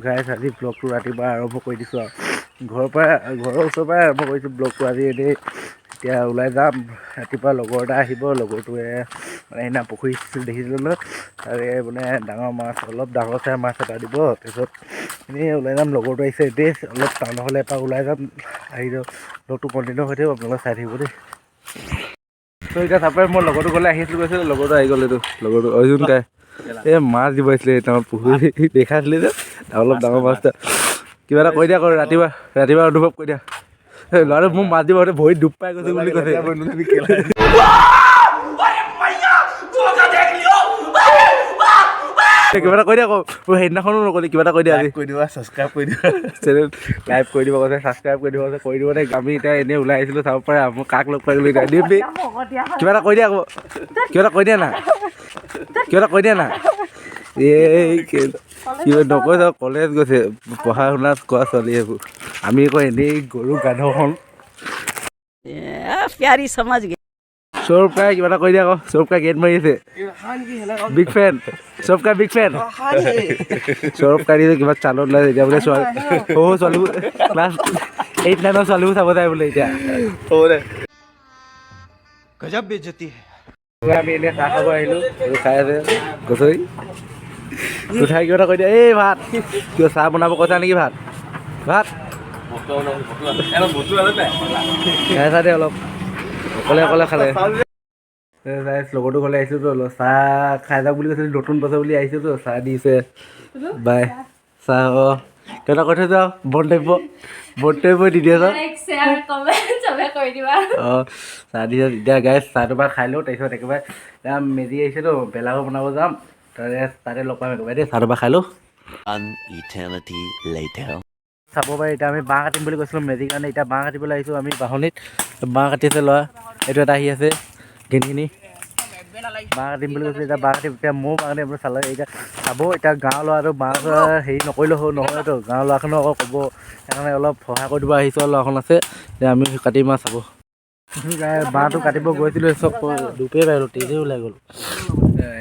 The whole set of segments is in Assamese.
গাইছ আজি ব্লগটো ৰাতিপুৱা আৰম্ভ কৰি দিছোঁ আৰু ঘৰৰ ওচৰৰ পৰাই আৰম্ভ কৰিছোঁ ব্লগটো আজি এনেই এতিয়া ওলাই যাম ৰাতিপুৱা লগৰ এটা আহিব লগৰটোৱে মানে সেইদিনা পুখুৰী দেখিছিলোঁ ন তাৰে মানে ডাঙৰ মাছ অলপ ডাঙৰ চাই মাছ এটা দিব তাৰপিছত এনেই ওলাই যাম লগৰটো আহিছে এতিয়া অলপ টাউনৰ হ'লে এপাক ওলাই যাম আহি লগটো কণ্টিনিউ হৈ থাকিব আপোনালোকে চাই থাকিব দেই ত' এতিয়া তাৰপৰাই মই লগৰটো গ'লে আহিছিলোঁ গৈছিলোঁ লগৰটো আহি গ'ল এইটো লগৰটো অৰ্জুন কাই এই মাছ দিব আহিছিলে তাৰ পুখুৰী দেখাইছিলে যে অলপ ডাঙৰ মাছ এটা কিবা এটা কৈ দিয়া আকৌ ৰাতিপুৱা অনুভৱ কৰি দিয়া ল'ৰাটো মোক মাছ দিব ভৰিত ডুব পাই গৈছে বুলি কৈছে কিবা এটা কৈ দিয়া আকৌ সেইদিনাখনো নকলি কিবা এটা কৈ দিয়া কৈ দিবা ছাবস্ক্ৰাইব কৰি দিবা চেনেল লাইভ কৰি দিব কৈছে ছাবস্ক্ৰাইব কৰি দিব কৈছে কৰি দিব দেই আমি এতিয়া এনেই ওলাই আহিছিলোঁ চাব পাৰে মোক কাক লগ পাই গ'লো এতিয়া দিম দেই কিবা এটা কৈ দিয়া আকৌ কিবা এটা কৈ দিয়া না কিবা এটা কৈ দিয়া না এই কিবা নকৈ চাওক কলেজ গৈছে পঢ়া শুনা কৰা ছোৱালী এইবোৰ আমি আকৌ এনেই গৰু গাধখন प्यारी समझ गए সৌৰভ কাই কিবা এটা কৈ দিয়া আকৌ সৌৰভ কাই গেট মাৰি আছে বিগ ফেন সৌৰভ কাই বিগ ফেন সৌৰভ কাই দিছে কিবা চালত ওলাই এতিয়া বোলে ছোৱালীবোৰ ক্লাছ 8-9 ছোৱালীবোৰ চাব যায় বোলে এতিয়া गजब बेइज्जती है আমি এনেই চাহ খাব আহিলোঁ খাই আছে গছৰি উঠাই কিবা এটা কৈ দিয়া এই ভাত কিবা চাহ বনাব কৈছা নেকি ভাত খাইছা দে অলপ অকলে খালে লগৰটো ঘৰলৈ আহিছোঁতো অলপ চাহ খাই যাওক বুলি কৈছিলোঁ নতুন বছৰ বুলি আহিছোঁতো চাহ দিছে বাই চাহ কেইটা কৈ থৈ যাওঁ বৰ্তব্য দি দিয়ে অঁ চাহ দিছে এতিয়া গাইছ চাহটো পৰা খাই লওঁ তাৰপিছত একেবাৰে এতিয়া মেজি আহিছেতো ভেলাঘৰ বনাব যাম তাতে লগ পাম একেবাৰে দেই চাহটো পৰা খাই লওঁ চাব পাৰি এতিয়া আমি বাঁহ কাটিম বুলি কৈছিলোঁ মেজিৰ কাৰণে এতিয়া বাঁহ কাটিবলৈ আহিছোঁ আমি বাঁহনিত বাঁহ কাটি আছে ল'ৰা এইটো এটা আহি আছে দিনখিনি বাঁহ কাটিম বুলি কৈছিলোঁ এতিয়া বাঁহ কাটিম এতিয়া ময়ো বাঁহ কাটিম আপুনি চালে এতিয়া চাব এতিয়া গাঁৱৰ ল'ৰাটো বাঁহ হেৰি নকৰিলেও নহয়তো গাঁৱৰ ল'ৰাখনো আকৌ ক'ব সেইকাৰণে অলপ সহায় কৰি দিব আহিছোঁ ল'ৰাখন আছে এতিয়া আমি কাটিম আৰু চাব বাঁহটো কাটিব গৈছিলোঁ চব দুপেই পাই গ'লোঁ তেজেই ওলাই গ'ল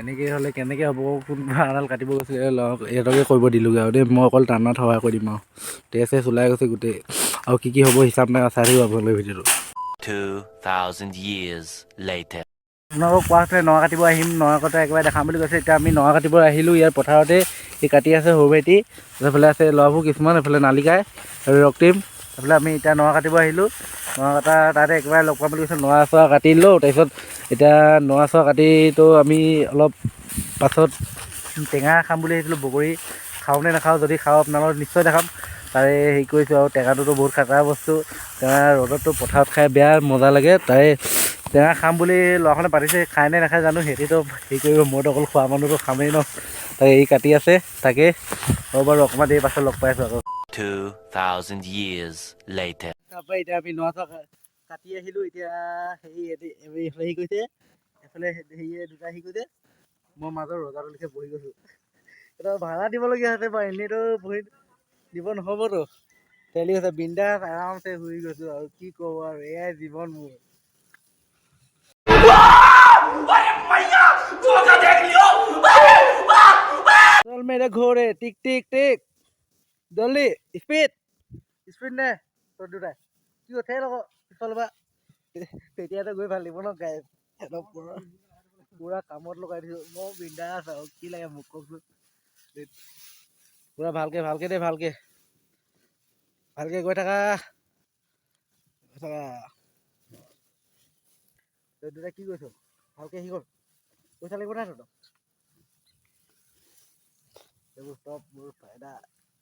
এনেকৈ হ'লে কেনেকৈ হ'ব কোনোবা এডাল কাটিব গৈছিলে ইহঁতকে কৰিব দিলোঁগৈ আৰু দেই মই অকল টানাত সহায় কৰি দিম আৰু তেজ ওলাই গৈছে গোটেই আৰু কি হ'ব হিচাপ নাই চাই থাকিব আপোনালোকে ভিডিঅ'টো 2000 years later আপোনালোকক কোৱা হৈছিলে নৰা কাটিব আহিম নৰা কটা একেবাৰে দেখাম বুলি কৈছে এতিয়া আমি নৰা কাটিব আহিলোঁ ইয়াৰ পথাৰতে এই কাটি আছে সৰু ভাইটি এইফালে আছে ল'ৰাবোৰ কিছুমান এইফালে নালিকাই আৰু ৰক্তিম এইফালে আমি এতিয়া নৰা কাটিব আহিলোঁ নৰা কটা তাতে একেবাৰে লগ পাম বুলি কৈছে নৰা চৰা কাটি দিলোঁ তাৰপিছত এতিয়া নৰা চৰা কাটিতো আমি অলপ পাছত টেঙা খাম বুলি আহিছিলোঁ বগৰী খাওঁ নে নাখাওঁ যদি খাওঁ আপোনালোকক নিশ্চয় দেখাম তাৰে হেৰি কৰিছোঁ আৰু টেঙাটোতো বহুত খাটা বস্তু টেঙা ৰ'দততো পথাৰত খাই বেয়া মজা লাগে তাৰে টেঙা খাম বুলি ল'ৰাখনে পাতিছে খাই নে নাখায় জানো সিহঁতিতো হেৰি কৰিব মইতো অকল খোৱা মানুহটো খামেই ন তাকে এই কাটি আছে তাকে হ'ব বাৰু অকণমান দেৰি পাছত লগ পাইছোঁ আকৌ 2000 years later তাৰপৰা এতিয়া আমি নৰা চৰা কাটি আহিলোঁ এতিয়া হেৰি কৰিছে এইফালে হেৰিয়ে দুটা হেৰি কৰিছে মই মাজৰ ৰজাটোলৈকে বহি গৈছোঁ এটা ভাড়া দিবলগীয়া হৈছে বাৰু এনেইতো বহি দিব নহ'বতো তেলি গৈছে বিন্দাছ আৰামছে শুই গৈছোঁ আৰু কি ক'ব আৰু এয়াই জীৱন মোৰ चल मेरे घोड़े टिक टिक टिक जल्दी स्पीड নে তোৰ দুটাই কি উঠে লগত পিছল বা তেতিয়াতো গৈ ভাল লাগিব ন গাই পুৰা কামত লগাই দিছোঁ মই বিন্দাছ আৰু কি লাগে মোক কওকচোন পুৰা ভালকে দেই ভালকে গৈ থাকা তই দুটাই কি কৈছ ভালকে আহি গ'ল পইচা লাগিব নাই তহঁতক এইবোৰ চব মোৰ ফাইদা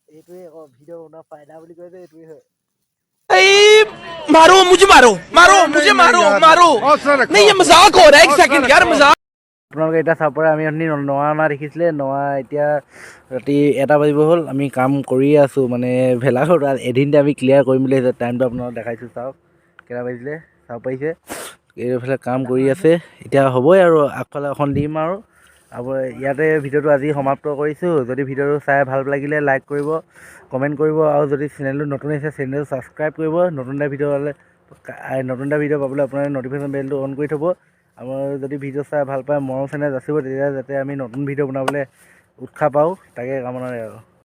এইটোৱে আকৌ ভিডিঅ' বনোৱা ফাইদা বুলি কয় যে এইটোৱে হয় मारो मुझे मारो नहीं ये मजाक हो रहा है एक सेकंड यार मजाक আপোনালোকে এতিয়া চাব পাৰে আমি নৰা অনা দেখিছিলে নৰা এতিয়া ৰাতি 1টা বাজিব হ'ল আমি কাম কৰিয়ে আছোঁ মানে ভেলাঘৰ এদিনতে আমি ক্লিয়াৰ কৰিম বুলি আহিছে টাইমটো আপোনালোকক দেখাইছোঁ চাওক কেইটা বাজিলে চাব পাৰিছে এইফালে কাম কৰি আছে এতিয়া হ'বই আৰু আগফালে এখন দিম আৰু ইয়াতে ভিডিঅ'টো আজি সমাপ্ত কৰিছোঁ যদি ভিডিঅ'টো চাই ভাল লাগিলে লাইক কৰিব কমেণ্ট কৰিব আৰু যদি চেনেলটো নতুন আহিছে চেনেলটো ছাবস্ক্ৰাইব কৰিব নতুন এটা ভিডিঅ' পাবলৈ আপোনাৰ নটিফিকেশ্যন বেলটো অন কৰি থ'ব আমাৰ যদি ভিডিঅ' চাই ভাল পায় মৰম চেনেল যাচিব তেতিয়া যাতে আমি নতুন ভিডিঅ' বনাবলৈ উৎসাহ পাওঁ তাকে কামনা আৰু